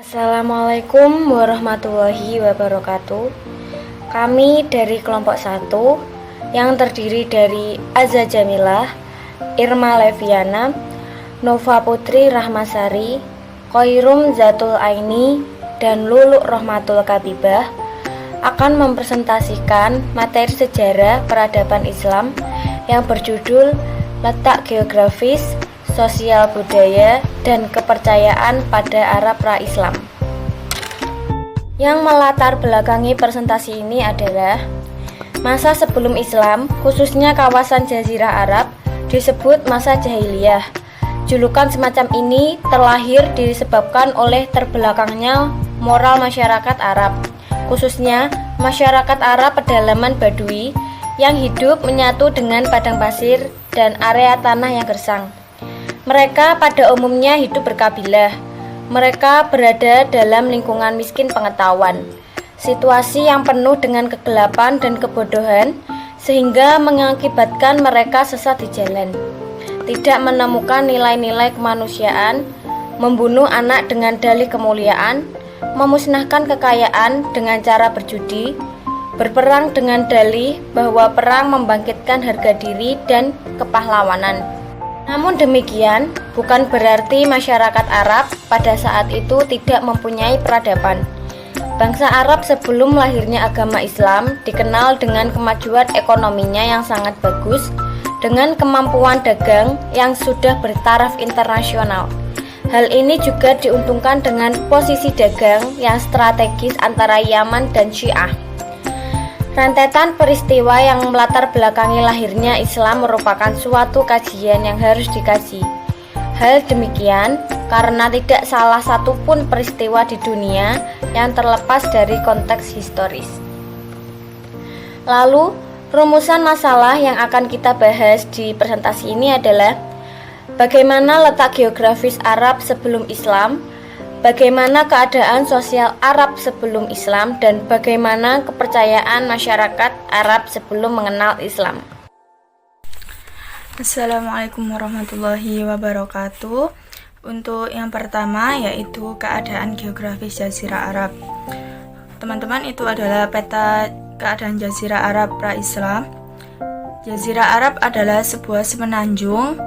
Assalamualaikum warahmatullahi wabarakatuh. Kami dari kelompok 1 yang terdiri dari Azza Jamilah, Irma Leviana, Nova Putri Rahmasari, Khoirum Zatul Aini, dan Lulu Rohmatul Kabibah akan mempresentasikan materi sejarah peradaban Islam yang berjudul Letak Geografis, Sosial Budaya, dan Kepercayaan pada Arab Pra-Islam. Yang melatar belakangi presentasi ini adalah masa sebelum Islam, khususnya kawasan Jazirah Arab, disebut masa jahiliyah. Julukan semacam ini terlahir disebabkan oleh terbelakangnya moral masyarakat Arab, khususnya masyarakat Arab pedalaman Badui yang hidup menyatu dengan padang pasir dan area tanah yang gersang. Mereka pada umumnya hidup berkabilah. Mereka berada dalam lingkungan miskin pengetahuan, situasi yang penuh dengan kegelapan dan kebodohan, sehingga mengakibatkan mereka sesat di jalan, tidak menemukan nilai-nilai kemanusiaan, membunuh anak dengan dalih kemuliaan, memusnahkan kekayaan dengan cara berjudi, berperang dengan dalih bahwa perang membangkitkan harga diri dan kepahlawanan. Namun demikian, bukan berarti masyarakat Arab pada saat itu tidak mempunyai peradaban. Bangsa Arab sebelum lahirnya agama Islam dikenal dengan kemajuan ekonominya yang sangat bagus, dengan kemampuan dagang yang sudah bertaraf internasional. Hal ini juga diuntungkan dengan posisi dagang yang strategis antara Yaman dan Syiah. Rentetan peristiwa yang melatar belakangi lahirnya Islam merupakan suatu kajian yang harus dikaji. Hal demikian karena tidak salah satu pun peristiwa di dunia yang terlepas dari konteks historis. Lalu, rumusan masalah yang akan kita bahas di presentasi ini adalah bagaimana letak geografis Arab sebelum Islam, bagaimana keadaan sosial Arab sebelum Islam, dan bagaimana kepercayaan masyarakat Arab sebelum mengenal Islam. Assalamualaikum warahmatullahi wabarakatuh. Untuk yang pertama yaitu keadaan geografis Jazirah Arab. Teman-teman, itu adalah peta keadaan Jazirah Arab pra-Islam. Jazirah Arab adalah sebuah semenanjung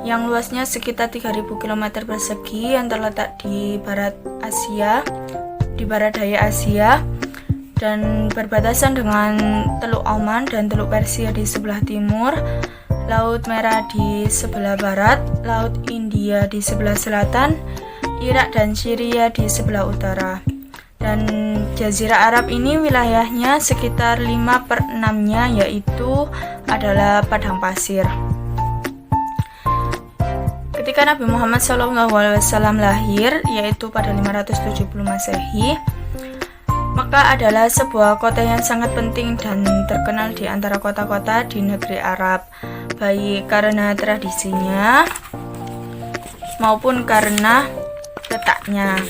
yang luasnya sekitar 3000 km persegi yang terletak di barat daya Asia, dan berbatasan dengan Teluk Oman dan Teluk Persia di sebelah timur, Laut Merah di sebelah barat, Laut India di sebelah selatan, Irak dan Syria di sebelah utara. Dan Jazirah Arab ini wilayahnya sekitar 5/6-nya yaitu adalah padang pasir. Ketika Nabi Muhammad SAW lahir, yaitu pada 570 Masehi, Makkah adalah sebuah kota yang sangat penting dan terkenal di antara kota-kota di negeri Arab, baik karena tradisinya maupun karena letaknya.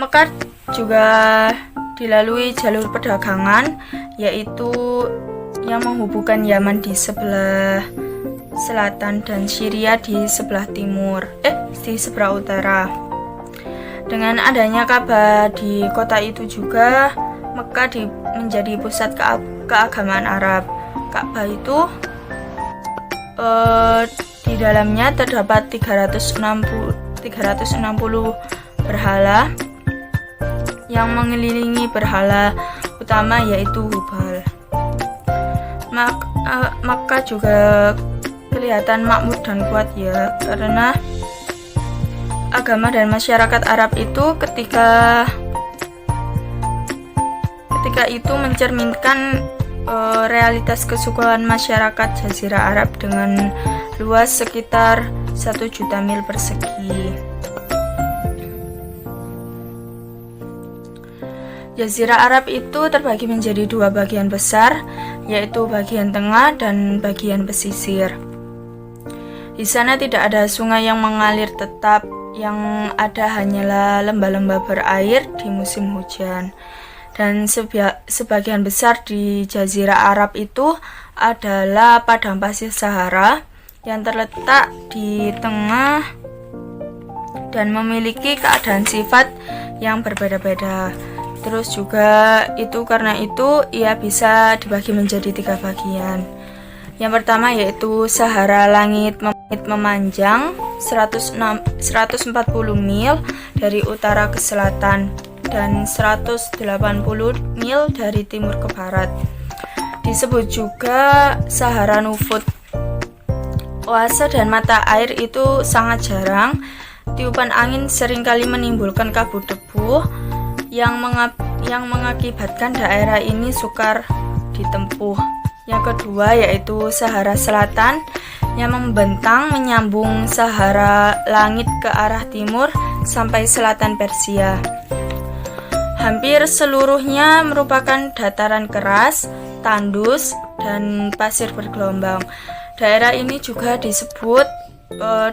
Makkah juga dilalui jalur perdagangan, yaitu yang menghubungkan Yaman di sebelah selatan dan Syria di sebelah di sebelah utara. Dengan adanya Ka'bah di kota itu juga, Mekah menjadi pusat keagamaan Arab. Ka'bah itu di dalamnya terdapat 360 berhala yang mengelilingi berhala utama yaitu Hubal. Makkah juga kelihatan makmur dan kuat ya, karena agama dan masyarakat Arab itu ketika itu mencerminkan realitas kesukuan masyarakat Jazirah Arab dengan luas sekitar 1 juta mil persegi. Jazirah Arab itu terbagi menjadi 2 bagian besar, yaitu bagian tengah dan bagian pesisir. Di sana tidak ada sungai yang mengalir tetap, yang ada hanyalah lembah-lembah berair di musim hujan. Dan sebagian besar di Jazirah Arab itu adalah padang pasir Sahara yang terletak di tengah dan memiliki keadaan sifat yang berbeda-beda. Terus juga karena itu ia bisa dibagi menjadi 3 bagian. Yang pertama yaitu Sahara langit memanjang 140 mil dari utara ke selatan dan 180 mil dari timur ke barat. Disebut juga Sahara Nufud. Oase dan mata air itu sangat jarang. Tiupan angin seringkali menimbulkan kabut debu yang mengakibatkan daerah ini sukar ditempuh. Yang kedua yaitu Sahara Selatan yang membentang menyambung Sahara langit ke arah timur sampai selatan Persia. Hampir seluruhnya merupakan dataran keras, tandus, dan pasir bergelombang. Daerah ini juga disebut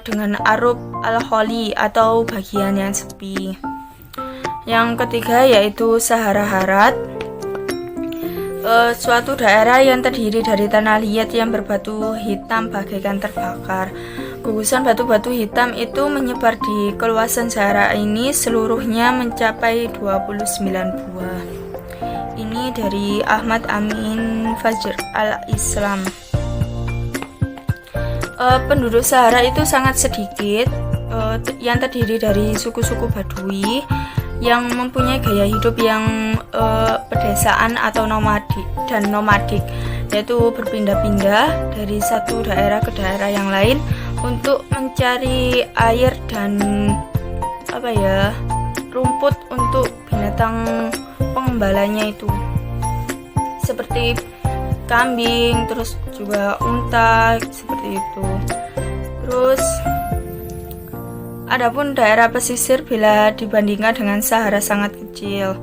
dengan Arub Al-Kholi atau bagian yang sepi. Yang ketiga yaitu Sahara Harat, suatu daerah yang terdiri dari tanah liat yang berbatu hitam bagaikan terbakar. Gugusan batu-batu hitam itu menyebar di keluasan Sahara ini, seluruhnya mencapai 29 buah. Ini dari Ahmad Amin Fajr al-Islam. Penduduk Sahara itu sangat sedikit, yang terdiri dari suku-suku Badui yang mempunyai gaya hidup yang pedesaan atau nomadik, yaitu berpindah-pindah dari satu daerah ke daerah yang lain untuk mencari air dan rumput untuk binatang pengembalanya itu, seperti kambing, terus juga unta, seperti itu. Terus adapun daerah pesisir bila dibandingkan dengan Sahara sangat kecil.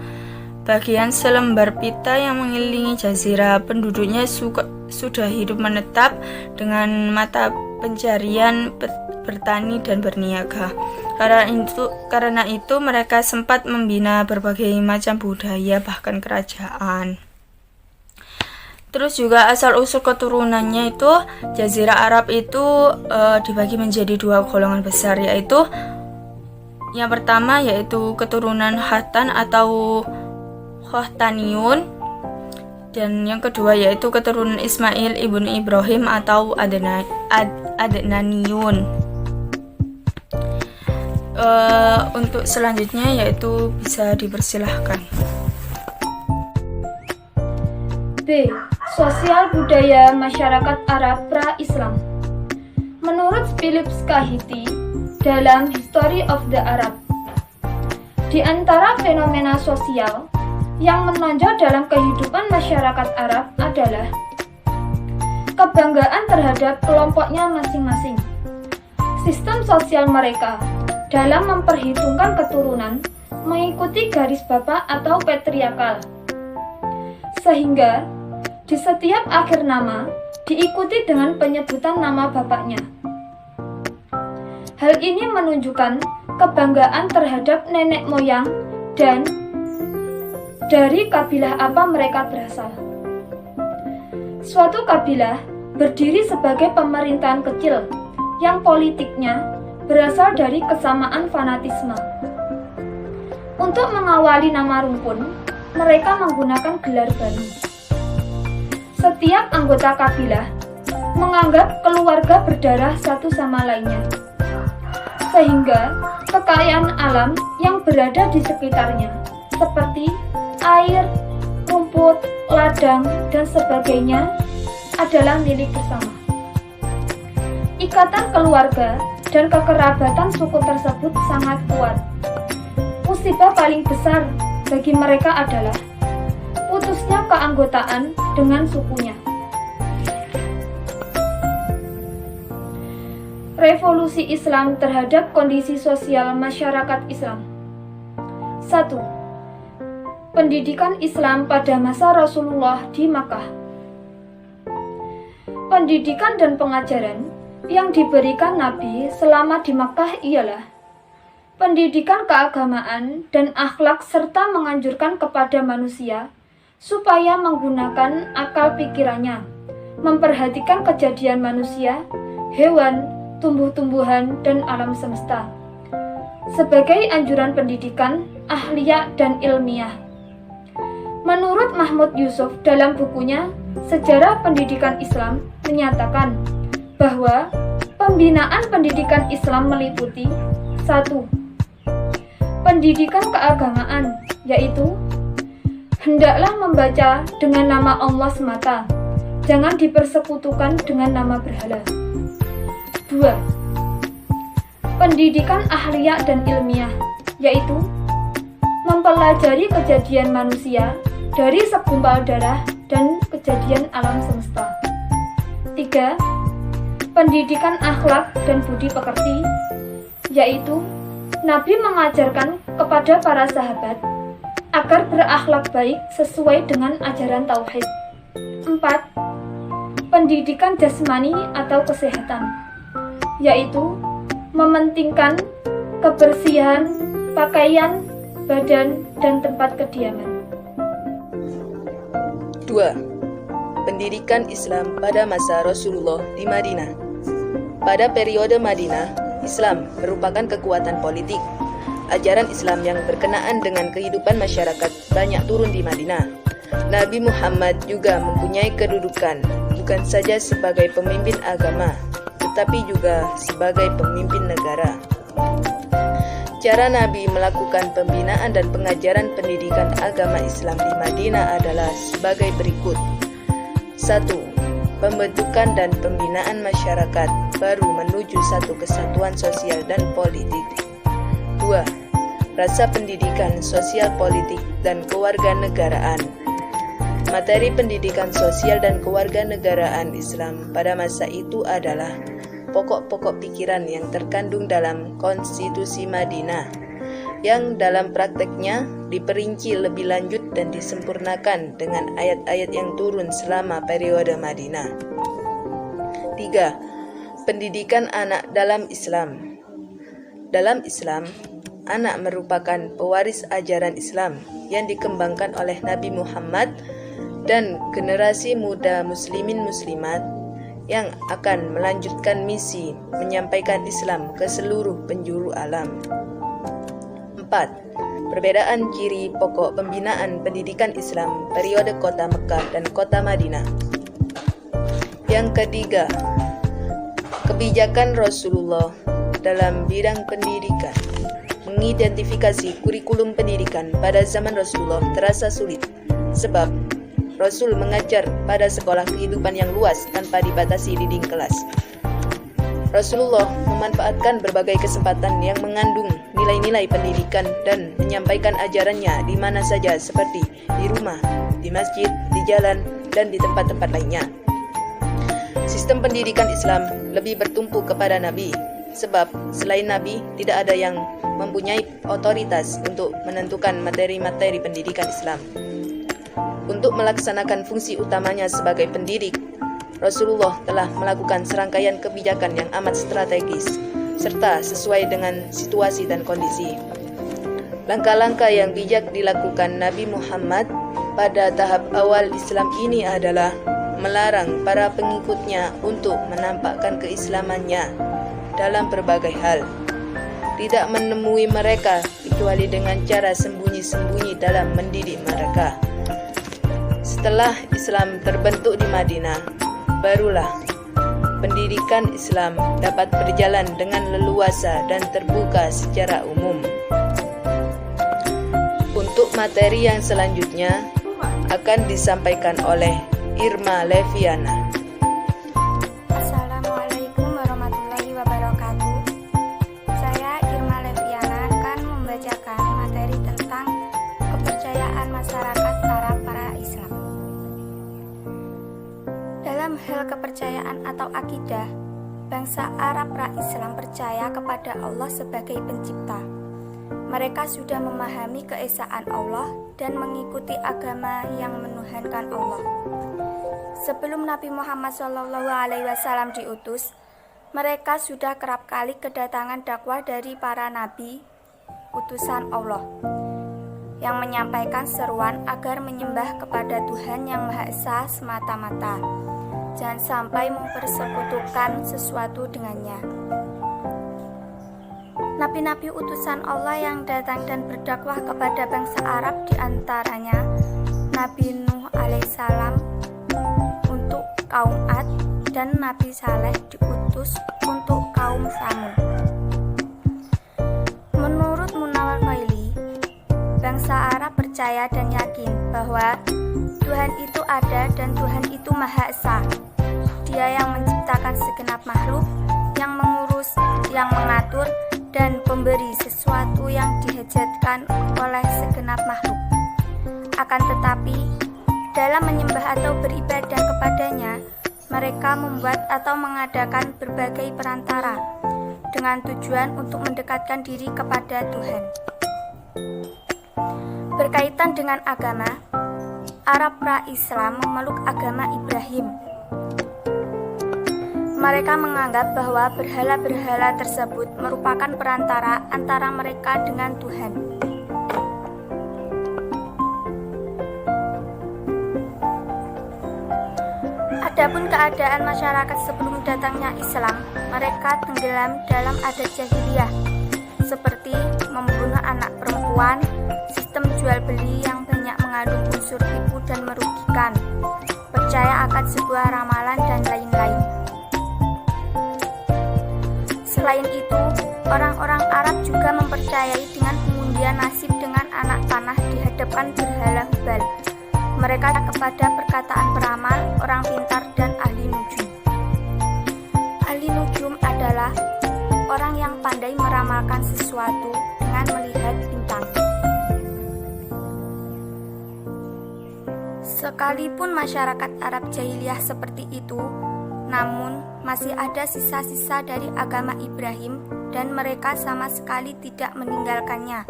Bagian selembar pita yang mengelilingi jazirah, penduduknya sudah hidup menetap dengan mata pencarian bertani dan berniaga. Karena itu mereka sempat membina berbagai macam budaya bahkan kerajaan. Terus juga asal-usul keturunannya itu, Jazirah Arab itu dibagi menjadi 2 golongan besar, yaitu yang pertama yaitu keturunan Khatan atau Khataniyun, dan yang kedua yaitu keturunan Ismail ibnu Ibrahim atau Adnaniyun. Untuk selanjutnya yaitu bisa dipersilahkan. B. Sosial budaya masyarakat Arab pra-Islam. Menurut Philip Kahiti dalam History of the Arab, di antara fenomena sosial yang menonjol dalam kehidupan masyarakat Arab adalah kebanggaan terhadap kelompoknya masing-masing. Sistem sosial mereka dalam memperhitungkan keturunan mengikuti garis bapak atau patriarkal, sehingga di setiap akhir nama diikuti dengan penyebutan nama bapaknya. Hal ini menunjukkan kebanggaan terhadap nenek moyang dan dari kabilah apa mereka berasal. Suatu kabilah berdiri sebagai pemerintahan kecil yang politiknya berasal dari kesamaan fanatisme. Untuk mengawali nama rumpun, mereka menggunakan gelar bani. Setiap anggota kabilah menganggap keluarga berdarah satu sama lainnya, sehingga kekayaan alam yang berada di sekitarnya, seperti air, rumput, ladang, dan sebagainya, adalah milik bersama. Ikatan keluarga dan kekerabatan suku tersebut sangat kuat. Musibah paling besar bagi mereka adalah putusnya keanggotaan dengan sukunya. Revolusi Islam terhadap kondisi sosial masyarakat Islam. 1. Pendidikan Islam pada masa Rasulullah di Makkah. Pendidikan dan pengajaran yang diberikan Nabi selama di Makkah ialah pendidikan keagamaan dan akhlak serta menganjurkan kepada manusia supaya menggunakan akal pikirannya, memperhatikan kejadian manusia, hewan, tumbuh-tumbuhan, dan alam semesta. sebagai anjuran pendidikan, ahliyah, dan ilmiah. Menurut Mahmud Yusuf dalam bukunya Sejarah Pendidikan Islam menyatakan bahwa pembinaan pendidikan Islam meliputi 1. Pendidikan keagamaan, yaitu hendaklah membaca dengan nama Allah semata, jangan dipersekutukan dengan nama berhala. 2. Pendidikan ahliyah dan ilmiah, yaitu mempelajari kejadian manusia dari segumpal darah dan kejadian alam semesta. 3. Pendidikan akhlak dan budi pekerti, yaitu Nabi mengajarkan kepada para sahabat agar berakhlak baik sesuai dengan ajaran tauhid. 4. Pendidikan jasmani atau kesehatan, yaitu mementingkan kebersihan pakaian, badan, dan tempat kediaman. 2. Pendidikan Islam pada masa Rasulullah di Madinah. Pada periode Madinah, Islam merupakan kekuatan politik. Ajaran Islam yang berkenaan dengan kehidupan masyarakat banyak turun di Madinah. Nabi Muhammad juga mempunyai kedudukan bukan saja sebagai pemimpin agama, tetapi juga sebagai pemimpin negara. Cara Nabi melakukan pembinaan dan pengajaran pendidikan agama Islam di Madinah adalah sebagai berikut. 1. Pembentukan dan pembinaan masyarakat baru menuju satu kesatuan sosial dan politik. 2. Rasa pendidikan sosial politik dan kewarganegaraan. Materi pendidikan sosial dan kewarganegaraan Islam pada masa itu adalah pokok-pokok pikiran yang terkandung dalam Konstitusi Madinah, yang dalam prakteknya diperinci lebih lanjut dan disempurnakan dengan ayat-ayat yang turun selama periode Madinah. 3. Pendidikan anak dalam Islam. Dalam Islam, anak merupakan pewaris ajaran Islam yang dikembangkan oleh Nabi Muhammad dan generasi muda muslimin muslimat yang akan melanjutkan misi menyampaikan Islam ke seluruh penjuru alam. 4. Perbedaan ciri pokok pembinaan pendidikan Islam periode kota Mekah dan kota Madinah. Yang ketiga, kebijakan Rasulullah dalam bidang pendidikan. Mengidentifikasi kurikulum pendidikan pada zaman Rasulullah terasa sulit, sebab Rasul mengajar pada sekolah kehidupan yang luas tanpa dibatasi dinding kelas. Rasulullah memanfaatkan berbagai kesempatan yang mengandung nilai-nilai pendidikan dan menyampaikan ajarannya di mana saja seperti di rumah, di masjid, di jalan, dan di tempat-tempat lainnya. Sistem pendidikan Islam lebih bertumpu kepada Nabi, sebab selain Nabi tidak ada yang mempunyai otoritas untuk menentukan materi-materi pendidikan Islam. Untuk melaksanakan fungsi utamanya sebagai pendidik, Rasulullah telah melakukan serangkaian kebijakan yang amat strategis, serta sesuai dengan situasi dan kondisi. Langkah-langkah yang bijak dilakukan Nabi Muhammad pada tahap awal Islam ini adalah melarang para pengikutnya untuk menampakkan keislamannya dalam berbagai hal, tidak menemui mereka kecuali dengan cara sembunyi-sembunyi dalam mendidik mereka. Setelah Islam terbentuk di Madinah, barulah pendidikan Islam dapat berjalan dengan leluasa dan terbuka secara umum. Untuk materi yang selanjutnya akan disampaikan oleh Irma Leviana. Assalamualaikum warahmatullahi wabarakatuh. Saya Irma Leviana akan membacakan materi tentang kepercayaan masyarakat Arab para Islam. Dalam hal kepercayaan atau akidah, bangsa Arab pra-Islam percaya kepada Allah sebagai pencipta. Mereka sudah memahami keesaan Allah dan mengikuti agama yang menuhankan Allah. Sebelum Nabi Muhammad SAW diutus, mereka sudah kerap kali kedatangan dakwah dari para nabi, utusan Allah, yang menyampaikan seruan agar menyembah kepada Tuhan yang Maha Esa semata-mata. Jangan sampai mempersekutukan sesuatu dengannya. Nabi-nabi utusan Allah yang datang dan berdakwah kepada bangsa Arab, diantaranya Nabi Nuh alaihissalam untuk kaum Ad, dan Nabi Saleh diutus untuk kaum Tsamud. Menurut Munawar Khaili, bangsa Arab percaya dan yakin bahwa Tuhan itu ada dan Tuhan itu Maha Esa. Dia yang menciptakan segenap makhluk, yang mengurus, yang mengatur, dan pemberi sesuatu yang dihajatkan oleh segenap makhluk. Akan tetapi, dalam menyembah atau beribadah kepadanya, mereka membuat atau mengadakan berbagai perantara dengan tujuan untuk mendekatkan diri kepada Tuhan. Berkaitan dengan agama, Arab pra-Islam memeluk agama Ibrahim. Mereka menganggap bahwa berhala-berhala tersebut merupakan perantara antara mereka dengan Tuhan. Adapun keadaan masyarakat sebelum datangnya Islam, mereka tenggelam dalam adat jahiliyah, seperti membunuh anak perempuan, sistem jual beli yang banyak mengandung unsur tipu dan merugikan, percaya akan sebuah ramalan, dan lain-lain. Selain itu, orang-orang Arab juga mempercayai dengan pengundian nasib dengan anak panah di hadapan berhala Hubal. Mereka kepada perkataan peramal, orang pintar, dan ahli nujum. Ahli nujum adalah orang yang pandai meramalkan sesuatu dengan melihat bintang. Sekalipun masyarakat Arab jahiliyah seperti itu, namun masih ada sisa-sisa dari agama Ibrahim dan mereka sama sekali tidak meninggalkannya,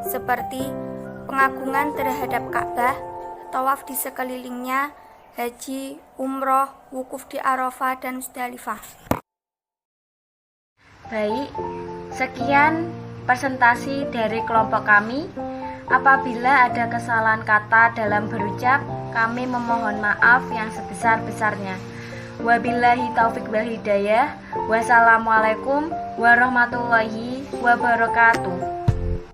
seperti pengagungan terhadap Ka'bah, tawaf di sekelilingnya, haji, umroh, wukuf di Arafah dan Musdalifah. Baik, sekian presentasi dari kelompok kami. Apabila ada kesalahan kata dalam berucap, kami memohon maaf yang sebesar-besarnya. Wabillahi taufik wal hidayah. Wassalamualaikum warahmatullahi wabarakatuh.